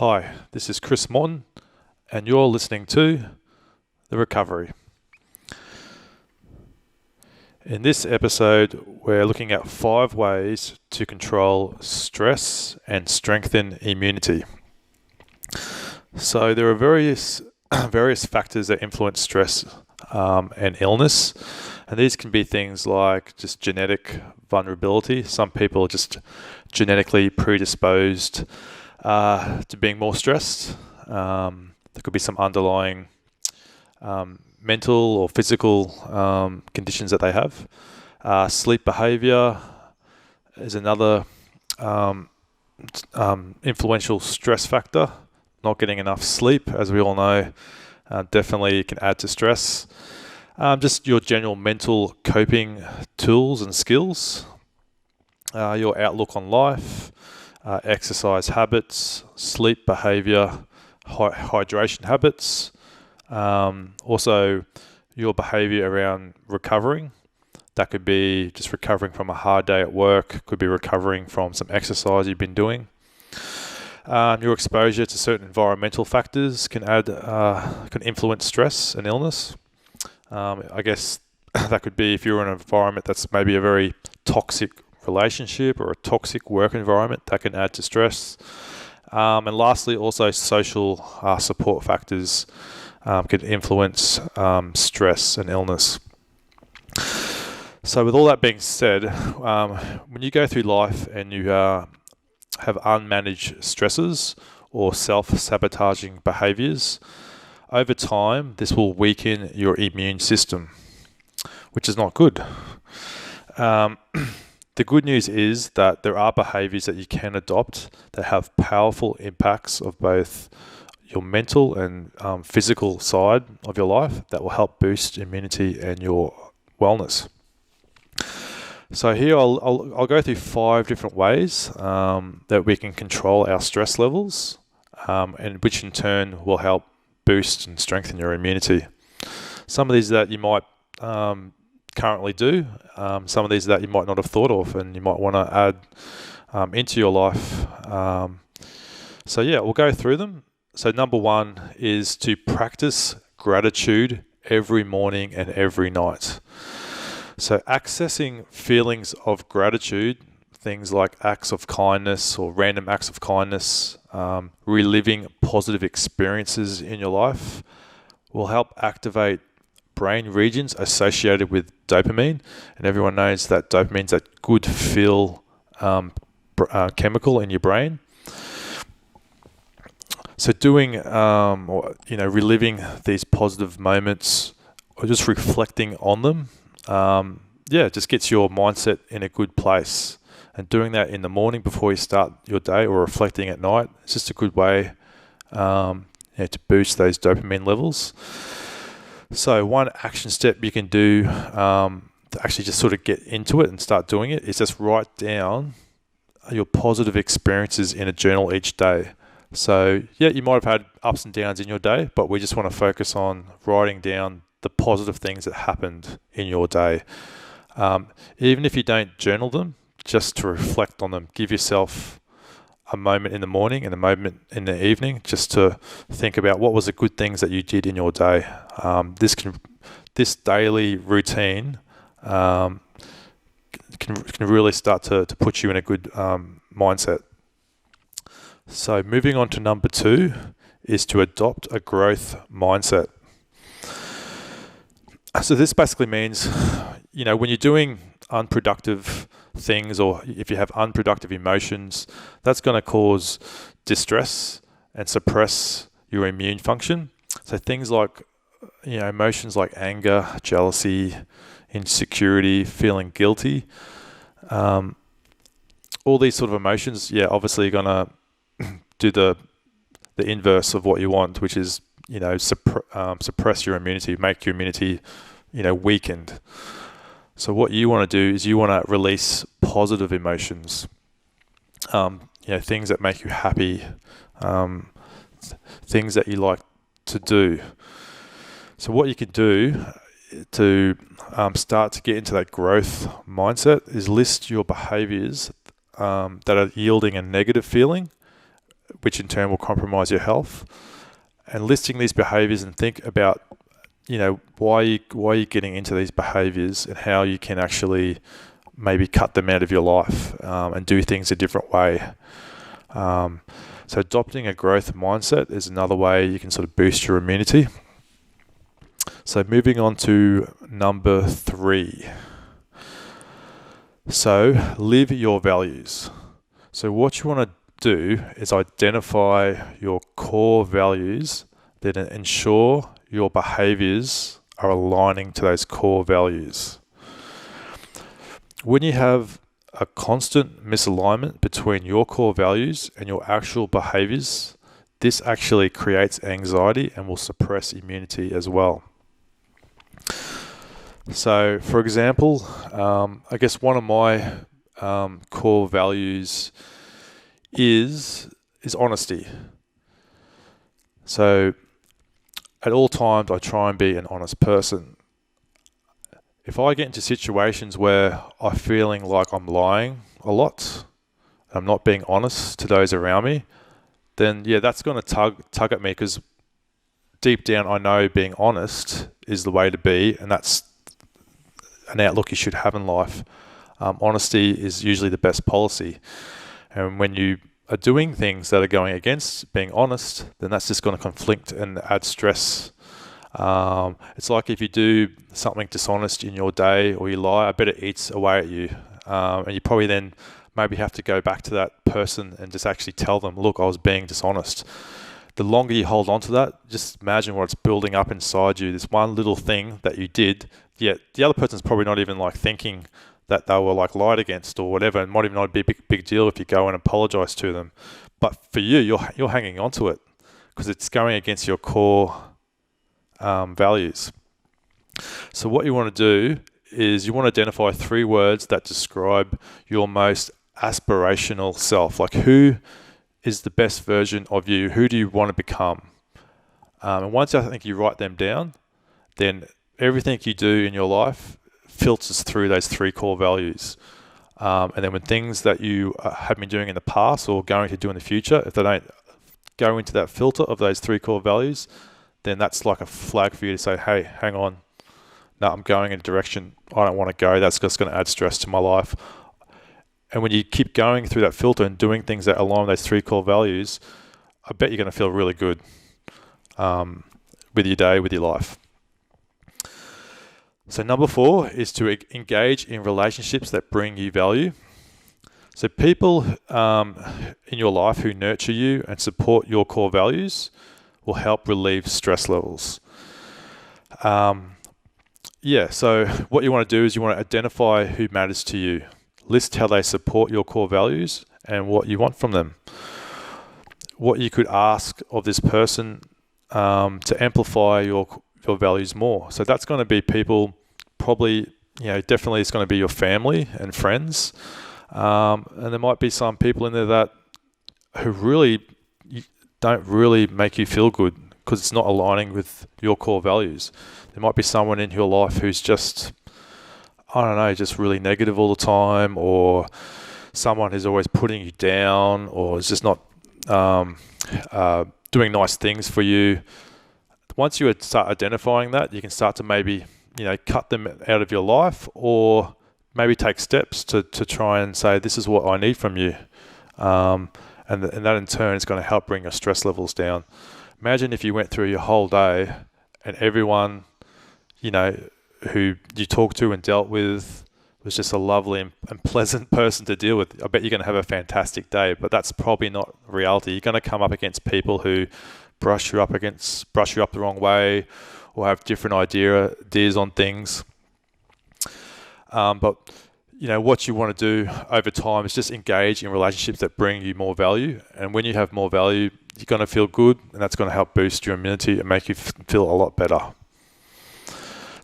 Hi, this is Chris Morton, and you're listening to The Recovery. In this episode, we're looking at 5 ways to control stress and strengthen immunity. So there are various factors that influence stress and illness, and these can be things like just genetic vulnerability. Some people are just genetically predisposed to being more stressed. There could be some underlying mental or physical conditions that they have. Sleep behaviour is another influential stress factor. Not getting enough sleep, as we all know, definitely can add to stress. Just your general mental coping tools and skills, your outlook on life, exercise habits, sleep behaviour, hydration habits, also your behaviour around recovering. That could be just recovering from a hard day at work, could be recovering from some exercise you've been doing. Your exposure to certain environmental factors can influence stress and illness. I guess that could be if you're in an environment that's maybe a very toxic relationship or a toxic work environment, that can add to stress. And lastly, also social support factors can influence stress and illness. So with all that being said, when you go through life and you have unmanaged stressors or self-sabotaging behaviours, over time this will weaken your immune system, which is not good. The good news is that there are behaviours that you can adopt that have powerful impacts of both your mental and physical side of your life that will help boost immunity and your wellness. So here I'll go through 5 different ways that we can control our stress levels, and which in turn will help boost and strengthen your immunity. Some of these that you might currently do, some of these that you might not have thought of and you might want to add into your life. So we'll go through them. So number 1 is to practice gratitude every morning and every night. So accessing feelings of gratitude, things like acts of kindness or random acts of kindness, reliving positive experiences in your life will help activate brain regions associated with dopamine. And everyone knows that dopamine is that good feel chemical in your brain. So doing, reliving these positive moments or just reflecting on them, just gets your mindset in a good place. And doing that in the morning before you start your day or reflecting at night, it's just a good way to boost those dopamine levels. So one action step you can do to actually just sort of get into it and start doing it is just write down your positive experiences in a journal each day. So you might have had ups and downs in your day, but we just want to focus on writing down the positive things that happened in your day. Even if you don't journal them, just to reflect on them. Give yourself a moment in the morning and a moment in the evening just to think about what was the good things that you did in your day. This daily routine can really start to put you in a good mindset. So moving on to number 2 is to adopt a growth mindset. So this basically means, when you're doing unproductive things or if you have unproductive emotions, that's going to cause distress and suppress your immune function. So things like, emotions like anger, jealousy, insecurity, feeling guilty, all these sort of emotions, obviously you're going to do the inverse of what you want, which is, suppress your immunity, make your immunity, weakened. So what you want to do is you want to release positive emotions, things that make you happy, things that you like to do. So what you can do to start to get into that growth mindset is list your behaviours that are yielding a negative feeling which in turn will compromise your health. And listing these behaviours and think about, why you're getting into these behaviours and how you can actually maybe cut them out of your life and do things a different way. So adopting a growth mindset is another way you can sort of boost your immunity. So moving on to number 3. So live your values. So what you want to do is identify your core values that ensure your behaviours are aligning to those core values. When you have a constant misalignment between your core values and your actual behaviours, this actually creates anxiety and will suppress immunity as well. So, for example, I guess one of my core values is honesty. So, at all times, I try and be an honest person. If I get into situations where I'm feeling like I'm lying a lot, I'm not being honest to those around me, then that's going to tug at me, because deep down I know being honest is the way to be, and that's an outlook you should have in life. Honesty is usually the best policy, and when you are doing things that are going against being honest, then that's just going to conflict and add stress. It's like if you do something dishonest in your day or you lie, I bet it eats away at you. And you probably then maybe have to go back to that person and just actually tell them, look, I was being dishonest. The longer you hold on to that, just imagine what it's building up inside you. This one little thing that you did, yet the other person's probably not even thinking that they were lied against or whatever. It might even not be a big deal if you go and apologize to them. But for you, you're hanging on to it because it's going against your core values. So what you want to do is you want to identify 3 words that describe your most aspirational self. Like, who is the best version of you? Who do you want to become? And once I think you write them down, then everything you do in your life filters through those 3 core values. And then when things that you have been doing in the past or going to do in the future, if they don't go into that filter of those 3 core values, then that's like a flag for you to say, hey, hang on. No, I'm going in a direction I don't want to go. That's just going to add stress to my life. And when you keep going through that filter and doing things that align with those 3 core values, I bet you're going to feel really good with your day, with your life. So number 4 is to engage in relationships that bring you value. So people in your life who nurture you and support your core values will help relieve stress levels. So what you want to do is you want to identify who matters to you. List how they support your core values and what you want from them. What you could ask of this person to amplify your values more. So that's going to be people probably, definitely it's going to be your family and friends. And there might be some people in there that who really don't really make you feel good because it's not aligning with your core values. There might be someone in your life who's just, just really negative all the time, or someone who's always putting you down, or is just not doing nice things for you. Once you start identifying that, you can start to maybe, cut them out of your life, or maybe take steps to try and say, this is what I need from you. And that in turn is going to help bring your stress levels down. Imagine if you went through your whole day and everyone, who you talked to and dealt with was just a lovely and pleasant person to deal with. I bet you're going to have a fantastic day, but that's probably not reality. You're going to come up against people who brush you up the wrong way, or have different ideas on things. But what you want to do over time is just engage in relationships that bring you more value. And when you have more value, you're going to feel good, and that's going to help boost your immunity and make you feel a lot better.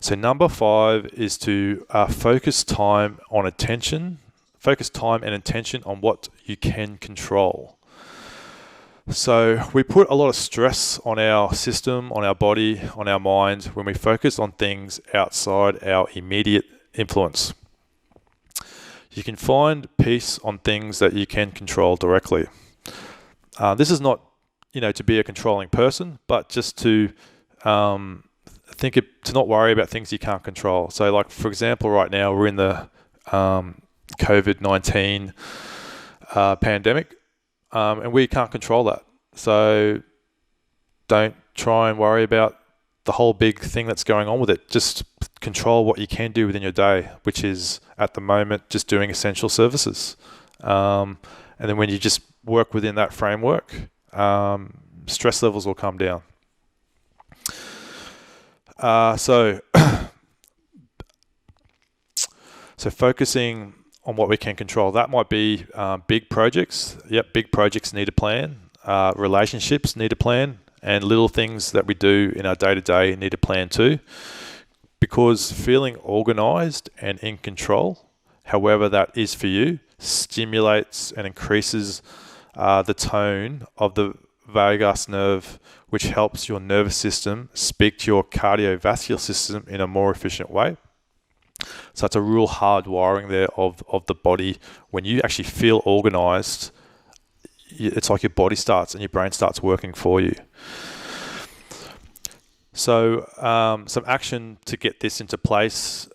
So number 5 is to focus time and attention on what you can control. So we put a lot of stress on our system, on our body, on our mind when we focus on things outside our immediate influence. You can find peace on things that you can control directly. This is not, to be a controlling person, but just to to not worry about things you can't control. So, like, for example, right now we're in the COVID-19 pandemic, and we can't control that. So don't try and worry about the whole big thing that's going on with it. Just control what you can do within your day, which is at the moment just doing essential services. And then when you just work within that framework, stress levels will come down. So focusing on what we can control. That might be big projects. Yep, big projects need a plan. Relationships need a plan. And little things that we do in our day-to-day need a plan too. Because feeling organised and in control, however that is for you, stimulates and increases the tone of the vagus nerve, which helps your nervous system speak to your cardiovascular system in a more efficient way. So it's a real hard wiring there of the body. When you actually feel organised, it's like your body starts and your brain starts working for you. So some action to get this into place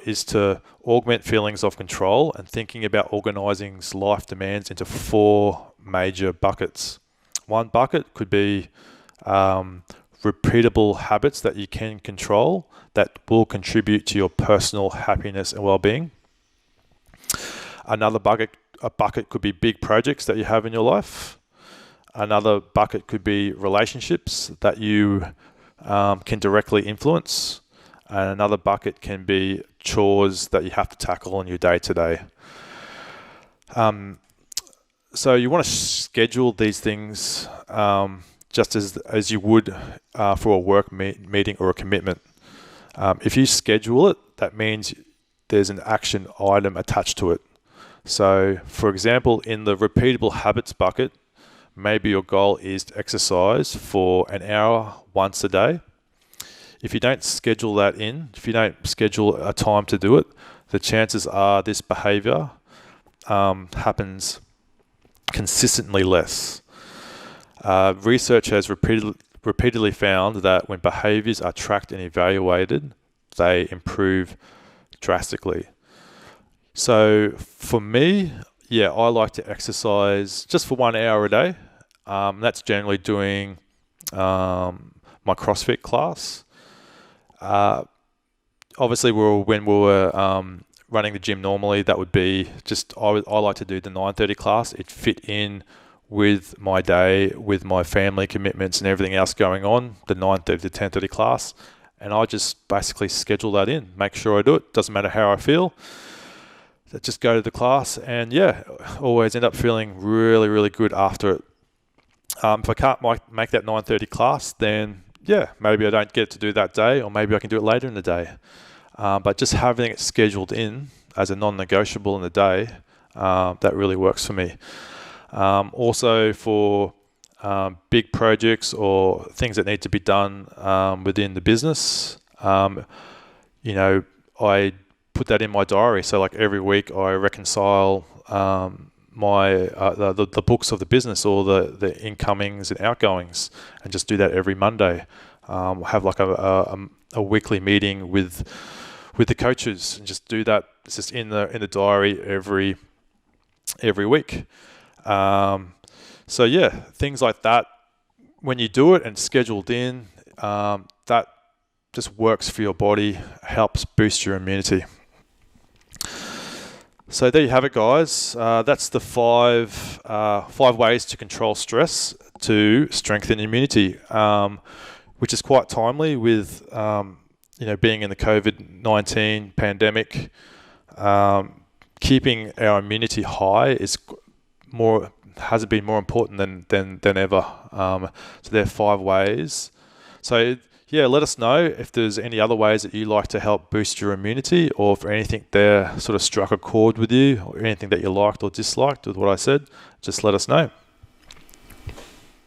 is to augment feelings of control and thinking about organising life demands into 4 major buckets. One bucket could be repeatable habits that you can control that will contribute to your personal happiness and well-being. Another bucket could be big projects that you have in your life. Another bucket could be relationships that you can directly influence. And another bucket can be chores that you have to tackle in your day-to-day. So you want to schedule these things just as you would for a work meeting or a commitment. If you schedule it, that means there's an action item attached to it. So, for example, in the repeatable habits bucket, maybe your goal is to exercise for an hour once a day. If you don't schedule that in, if you don't schedule a time to do it, the chances are this behaviour happens consistently less. Research has repeatedly found that when behaviours are tracked and evaluated, they improve drastically. So for me, I like to exercise just for 1 hour a day. That's generally doing my CrossFit class. Obviously, when we were running the gym normally, that would be just, I like to do the 9:30 class. It fit in with my day, with my family commitments and everything else going on, the 9:30 to 10:30 class. And I just basically schedule that in, make sure I do it. Doesn't matter how I feel. Just go to the class and always end up feeling really, really good after it. If I can't make that 9:30 class, then maybe I don't get to do that day, or maybe I can do it later in the day. But just having it scheduled in as a non-negotiable in the day, that really works for me. Also for big projects or things that need to be done within the business, I put that in my diary. So like every week I reconcile the books of the business, or the incomings and outgoings, and just do that every Monday. Have like a weekly meeting with the coaches, and just do that. It's just in the diary every week. Things like that. When you do it and scheduled in, that just works for your body, helps boost your immunity. So there you have it, guys. That's the five ways to control stress to strengthen immunity, which is quite timely with being in the COVID-19 pandemic. Keeping our immunity high hasn't been more important than ever. So there are 5 ways. So let us know if there's any other ways that you like to help boost your immunity, or if anything there sort of struck a chord with you, or anything that you liked or disliked with what I said. Just let us know.